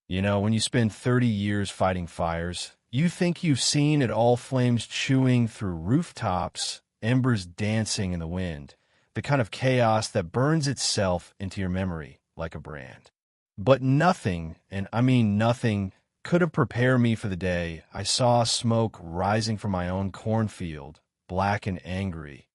You know, when you spend 30 years fighting fires, you think you've seen it all, flames chewing through rooftops, embers dancing in the wind, the kind of chaos that burns itself into your memory like a brand. But nothing, and I mean nothing, could have prepared me for the day I saw smoke rising from my own cornfield, black and angry,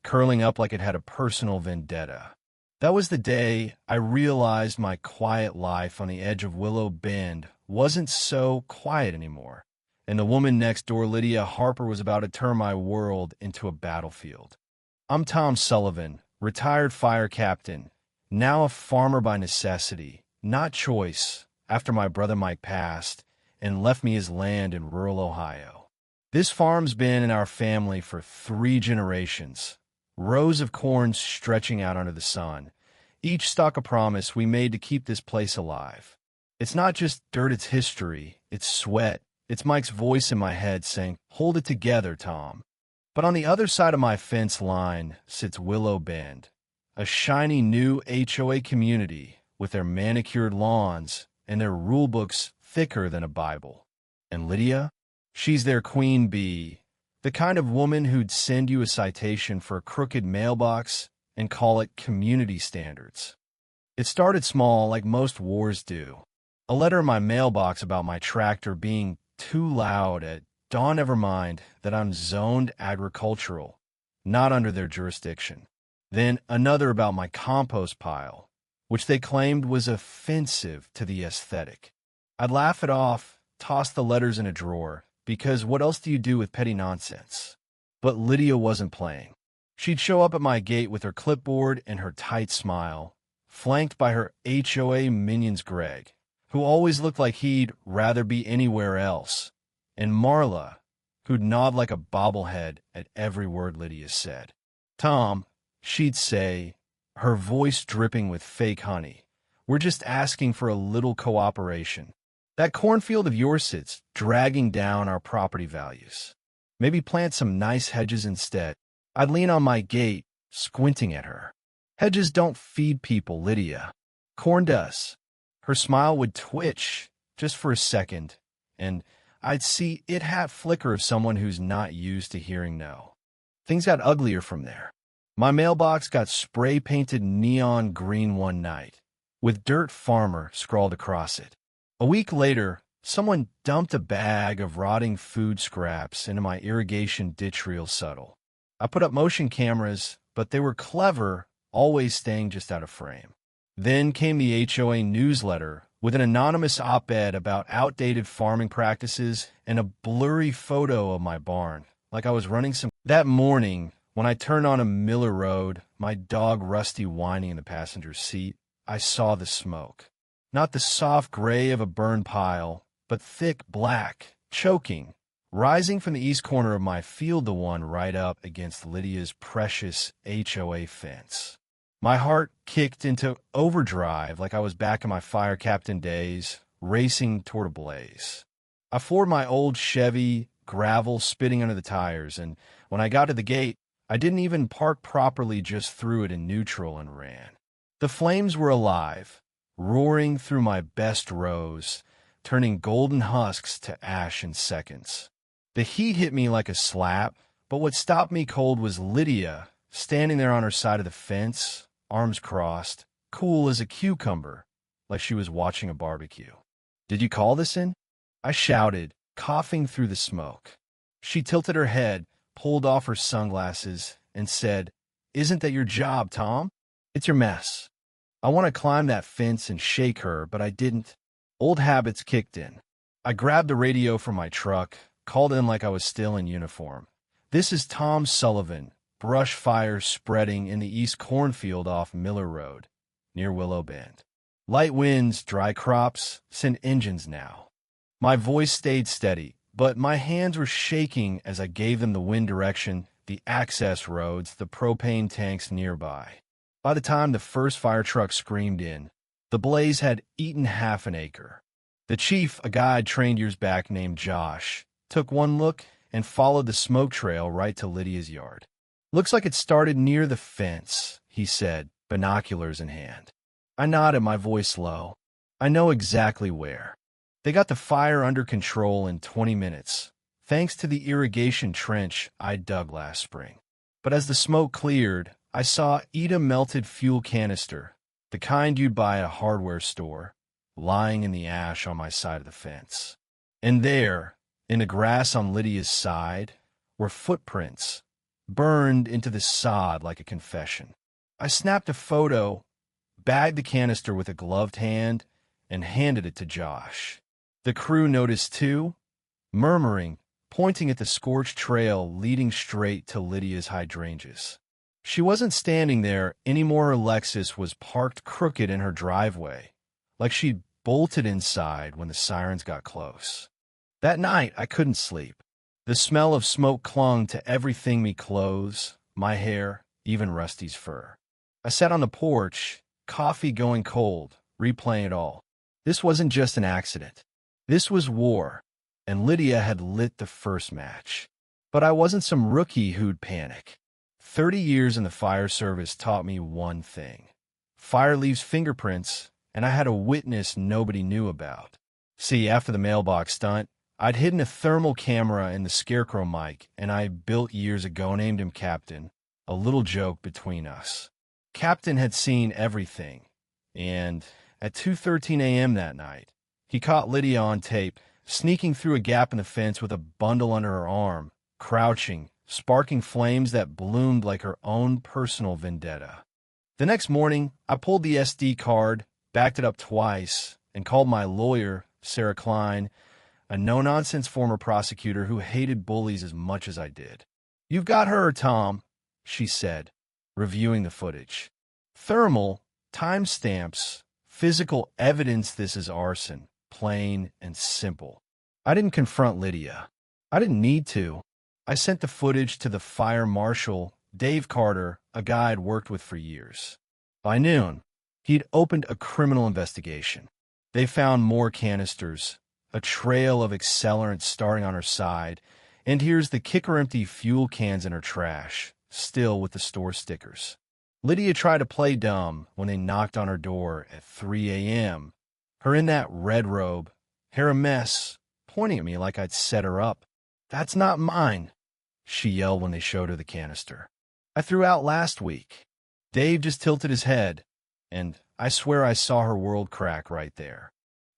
curling up like it had a personal vendetta. That was the day I realized my quiet life on the edge of Willow Bend wasn't so quiet anymore, and the woman next door, Lydia Harper, was about to turn my world into a battlefield. I'm Tom Sullivan, retired fire captain, now a farmer by necessity, not choice, after my brother Mike passed and left me his land in rural Ohio. This farm's been in our family for 3 generations, rows of corn stretching out under the sun, each stalk a promise we made to keep this place alive. It's not just dirt, it's history, it's sweat, it's Mike's voice in my head saying, "Hold it together, Tom." But on the other side of my fence line sits Willow Bend, a shiny new HOA community with their manicured lawns and their rule books thicker than a Bible. And Lydia? She's their queen bee, the kind of woman who'd send you a citation for a crooked mailbox and call it community standards. It started small, like most wars do. A letter in my mailbox about my tractor being too loud at dawn. Never mind that I'm zoned agricultural, not under their jurisdiction. Then another about my compost pile, which they claimed was offensive to the aesthetic. I'd laugh it off, toss the letters in a drawer, because what else do you do with petty nonsense? But Lydia wasn't playing. She'd show up at my gate with her clipboard and her tight smile, flanked by her HOA minions Greg, who always looked like he'd rather be anywhere else, and Marla, who'd nod like a bobblehead at every word Lydia said. "Tom," she'd say, her voice dripping with fake honey, "we're just asking for a little cooperation. That cornfield of yours sits dragging down our property values. Maybe plant some nice hedges instead." I'd lean on my gate, squinting at her. "Hedges don't feed people, Lydia. Corn does." Her smile would twitch just for a second, and I'd see it have flicker of someone who's not used to hearing no. Things got uglier from there. My mailbox got spray-painted neon green one night, with "Dirt Farmer" scrawled across it. A week later, someone dumped a bag of rotting food scraps into my irrigation ditch real subtle. I put up motion cameras, but they were clever, always staying just out of frame. Then came the HOA newsletter with an anonymous op-ed about outdated farming practices and a blurry photo of my barn, like I was running some. That morning, when I turned on a Miller Road, my dog Rusty whining in the passenger seat, I saw the smoke. Not the soft gray of a burned pile, but thick black, choking, rising from the east corner of my field, the one right up against Lydia's precious HOA fence. My heart kicked into overdrive like I was back in my fire captain days, racing toward a blaze. I floored my old Chevy, gravel spitting under the tires, and when I got to the gate, I didn't even park properly, just threw it in neutral and ran. The flames were alive, roaring through my best rows, turning golden husks to ash in seconds. The heat hit me like a slap, but what stopped me cold was Lydia, standing there on her side of the fence, arms crossed, cool as a cucumber, like she was watching a barbecue. "Did you call this in?" I shouted, coughing through the smoke. She tilted her head, pulled off her sunglasses, and said, "Isn't that your job, Tom? It's your mess." I want to climb that fence and shake her, but I didn't. Old habits kicked in. I grabbed the radio from my truck, called in like I was still in uniform. "This is Tom Sullivan. Brush fire spreading in the east cornfield off Miller Road, near Willow Bend. Light winds, dry crops, send engines now." My voice stayed steady, but my hands were shaking as I gave them the wind direction, the access roads, the propane tanks nearby. By the time the first fire truck screamed in, the blaze had eaten half an acre. The chief, a guy I'd trained years back named Josh, took one look and followed the smoke trail right to Lydia's yard. "Looks like it started near the fence," he said, binoculars in hand. I nodded, my voice low. "I know exactly where." They got the fire under control in 20 minutes, thanks to the irrigation trench I dug last spring. But as the smoke cleared, I saw a melted fuel canister, the kind you'd buy at a hardware store, lying in the ash on my side of the fence. And there, in the grass on Lydia's side, were footprints, burned into the sod like a confession. I snapped a photo, bagged the canister with a gloved hand, and handed it to Josh. The crew noticed too, murmuring, pointing at the scorched trail leading straight to Lydia's hydrangeas. She wasn't standing there anymore. Her Lexus was parked crooked in her driveway, like she'd bolted inside when the sirens got close. That night, I couldn't sleep. The smell of smoke clung to everything: me clothes, my hair, even Rusty's fur. I sat on the porch, coffee going cold, replaying it all. This wasn't just an accident. This was war, and Lydia had lit the first match. But I wasn't some rookie who'd panic. 30 years in the fire service taught me one thing. Fire leaves fingerprints, and I had a witness nobody knew about. See, after the mailbox stunt, I'd hidden a thermal camera in the Scarecrow mic, and I built years ago, named him Captain, a little joke between us. Captain had seen everything, and at 2:13 a.m. that night, he caught Lydia on tape, sneaking through a gap in the fence with a bundle under her arm, crouching, sparking flames that bloomed like her own personal vendetta. The next morning, I pulled the SD card, backed it up twice, and called my lawyer, Sarah Klein, a no-nonsense former prosecutor who hated bullies as much as I did. "You've got her, Tom," she said, reviewing the footage. "Thermal, timestamps, physical evidence. This is arson, plain and simple." I didn't confront Lydia. I didn't need to. I sent the footage to the fire marshal, Dave Carter, a guy I'd worked with for years. By noon, he'd opened a criminal investigation. They found more canisters, a trail of accelerant starting on her side, and here's the kicker-empty fuel cans in her trash, still with the store stickers. Lydia tried to play dumb when they knocked on her door at 3 a.m., her in that red robe, hair a mess, pointing at me like I'd set her up. "That's not mine," she yelled when they showed her the canister. "I threw out last week." Dave just tilted his head, and I swear I saw her world crack right there.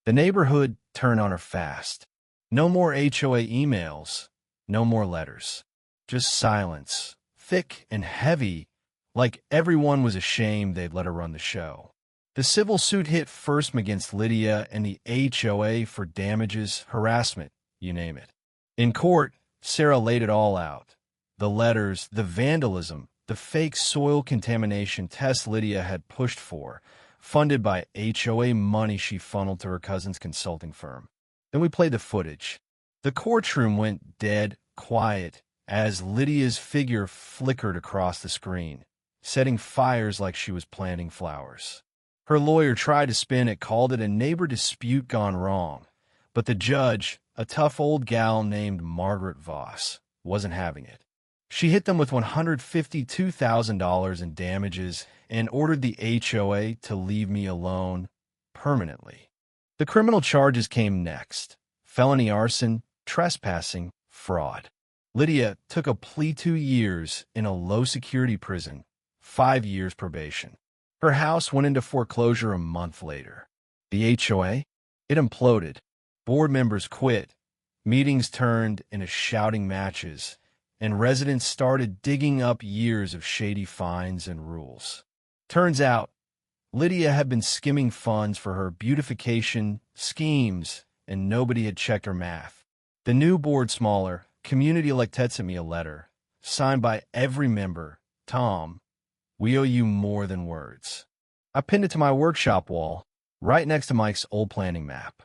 The neighborhood turned on her fast. No more HOA emails, no more letters. Just silence, thick and heavy, like everyone was ashamed they'd let her run the show. The civil suit hit first against Lydia and the HOA for damages, harassment, you name it. In court, Sarah laid it all out. The letters, the vandalism, the fake soil contamination tests Lydia had pushed for, funded by HOA money she funneled to her cousin's consulting firm. Then we played the footage. The courtroom went dead quiet as Lydia's figure flickered across the screen, setting fires like she was planting flowers. Her lawyer tried to spin it, called it a neighbor dispute gone wrong, but the judge, a tough old gal named Margaret Voss, wasn't having it. She hit them with $152,000 in damages and ordered the HOA to leave me alone permanently. The criminal charges came next: felony arson, trespassing, fraud. Lydia took a plea 2 years in a low-security prison, 5 years probation. Her house went into foreclosure a month later. The HOA? It imploded. Board members quit. Meetings turned into shouting matches, and residents started digging up years of shady fines and rules. Turns out, Lydia had been skimming funds for her beautification schemes, and nobody had checked her math. The new board, smaller, community elected, sent me a letter, signed by every member. "Tom, we owe you more than words." I pinned it to my workshop wall, right next to Mike's old planning map.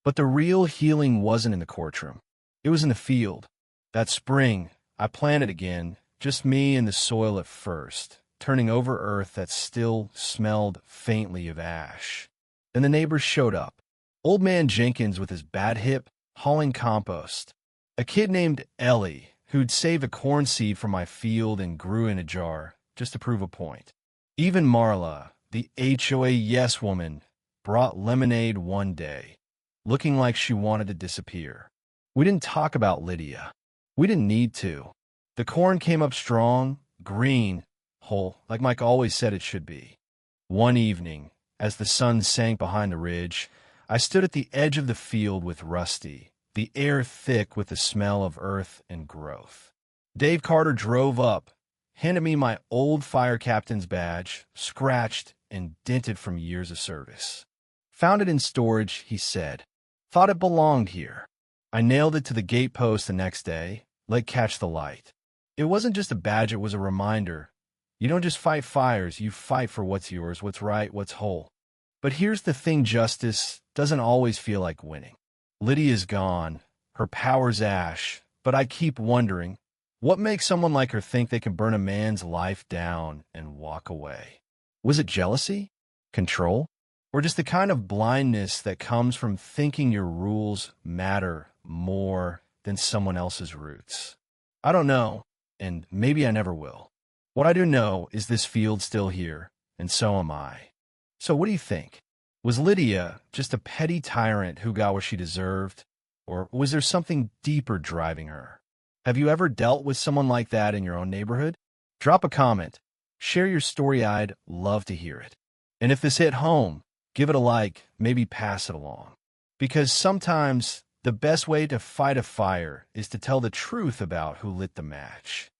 But the real healing wasn't in the courtroom. It was in the field. That spring, I planted again, just me and the soil at first, turning over earth that still smelled faintly of ash. Then the neighbors showed up. Old man Jenkins with his bad hip, hauling compost. A kid named Ellie, who'd saved a corn seed from my field and grew in a jar, just to prove a point. Even Marla, the HOA yes woman, brought lemonade one day. looking like she wanted to disappear. We didn't talk about Lydia. We didn't need to. The corn came up strong, green, whole, like Mike always said it should be. One evening, as the sun sank behind the ridge, I stood at the edge of the field with Rusty, the air thick with the smell of earth and growth. Dave Carter drove up, handed me my old fire captain's badge, scratched and dented from years of service. Found it in storage, he said. Thought it belonged here. I nailed it to the gate post the next day, let catch the light. It wasn't just a badge, it was a reminder. You don't just fight fires, you fight for what's yours, what's right, what's whole. But here's the thing, justice doesn't always feel like winning. Lydia's gone, her power's ash, but I keep wondering, what makes someone like her think they can burn a man's life down and walk away? Was it jealousy? Control? Or just the kind of blindness that comes from thinking your rules matter more than someone else's roots? I don't know, and maybe I never will. What I do know is this field's still here, and so am I. So what do you think? Was Lydia just a petty tyrant who got what she deserved? Or was there something deeper driving her? Have you ever dealt with someone like that in your own neighborhood? Drop a comment. Share your story. I'd love to hear it. And if this hit home, give it a like, maybe pass it along. Because sometimes the best way to fight a fire is to tell the truth about who lit the match.